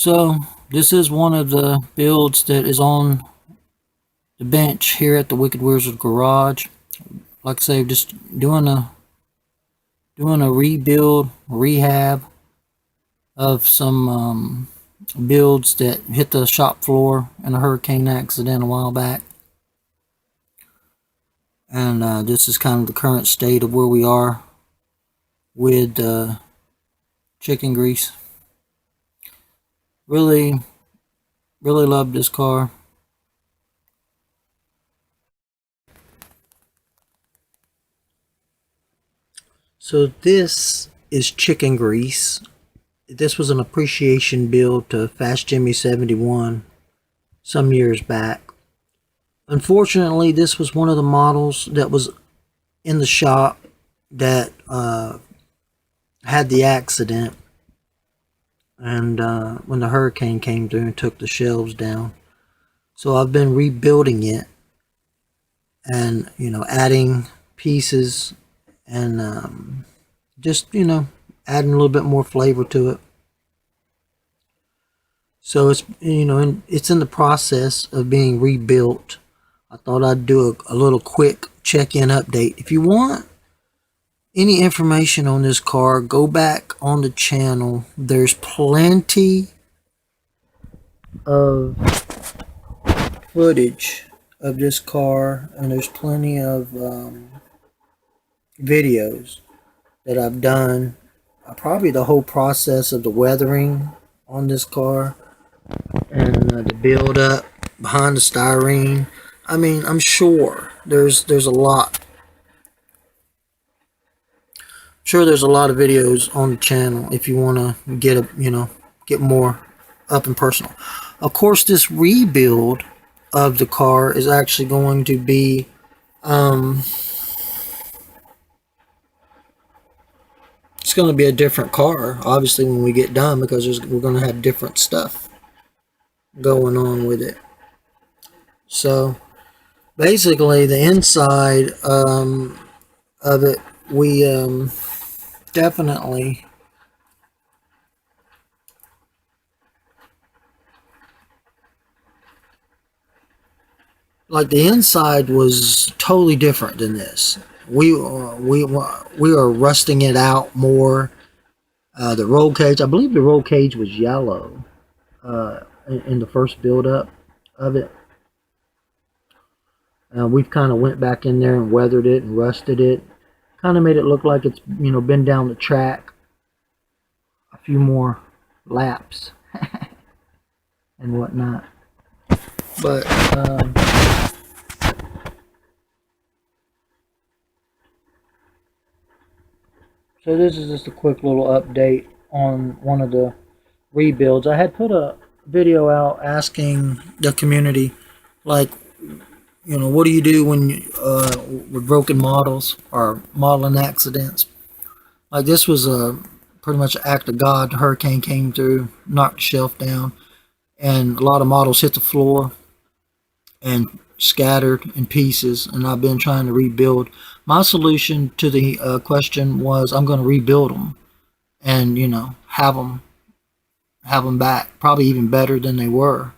So this is one of the builds that is on the bench here at the Wicked Wizard Garage. Like I say, just doing a rebuild, rehab of some builds that hit the shop floor in a hurricane accident a while back. And this is kind of the current state of where we are with chicken grease. Really love this car. So this is chicken grease. This was an appreciation build to Fast Jimmy 71 some years back. Unfortunately, this was one of the models that was in the shop that had the accident, and when the hurricane came through and took the shelves down. So I've been rebuilding it and, adding pieces and just, adding a little bit more flavor to it. So it's, it's in the process of being rebuilt. I thought I'd do a little quick check-in update. If you want any information on this car, go back on the channel. There's plenty of footage of this car, and there's plenty of videos that I've done. Probably the whole process of the weathering on this car and the build up behind the styrene. I mean, I'm sure there's a lot. I'm sure there's a lot of videos on the channel if you want to get more up and personal. Of course, this rebuild of the car is actually going to be it's going to be a different car, obviously, when we get done, because we're going to have different stuff going on with it. So basically, the inside of it, we definitely the inside was totally different than this. We are rusting it out more. The roll cage, I believe the roll cage was yellow in the first build up of it. We've kind of went back in there and weathered it and rusted it. Kind of made it look like it's been down the track a few more laps and whatnot. But so this is just a quick little update on one of the rebuilds. I had put a video out asking the community, like, what do you do when with broken models or modeling accidents? Like, this was pretty much an act of God. The hurricane came through, knocked the shelf down, and a lot of models hit the floor and scattered in pieces, and I've been trying to rebuild. My solution to the question was I'm going to rebuild them and have them back, probably even better than they were.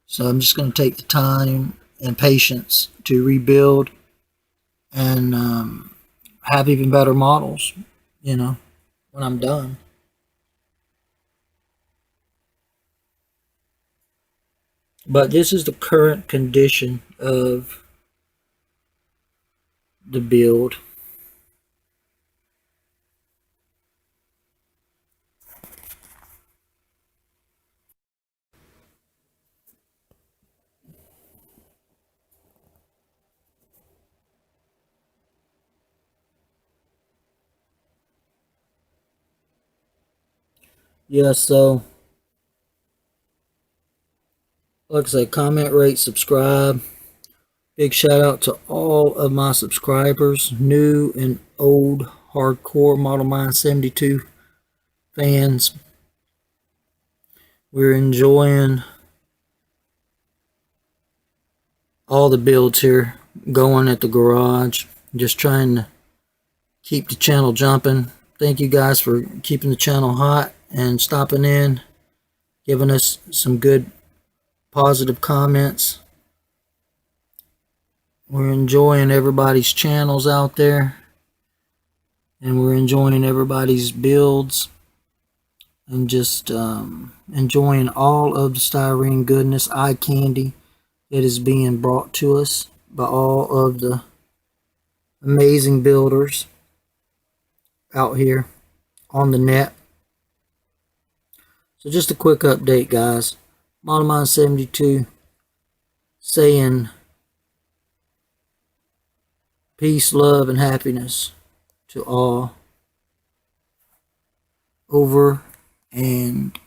So I'm just going to take the time and patience to rebuild and have even better models, when I'm done. But this is the current condition of the build. Yeah, so like I said, comment, rate, subscribe. Big shout out to all of my subscribers, new and old hardcore MODELMIND72 fans. We're enjoying all the builds here going at the garage. Just trying to keep the channel jumping. Thank you guys for keeping the channel hot and stopping in giving us some good positive comments. We're enjoying everybody's channels out there, and we're enjoying everybody's builds, and just enjoying all of the styrene goodness, eye candy that is being brought to us by all of the amazing builders out here on the net. So just a quick update, guys. MODELMIND72 saying peace, love, and happiness to all. Over and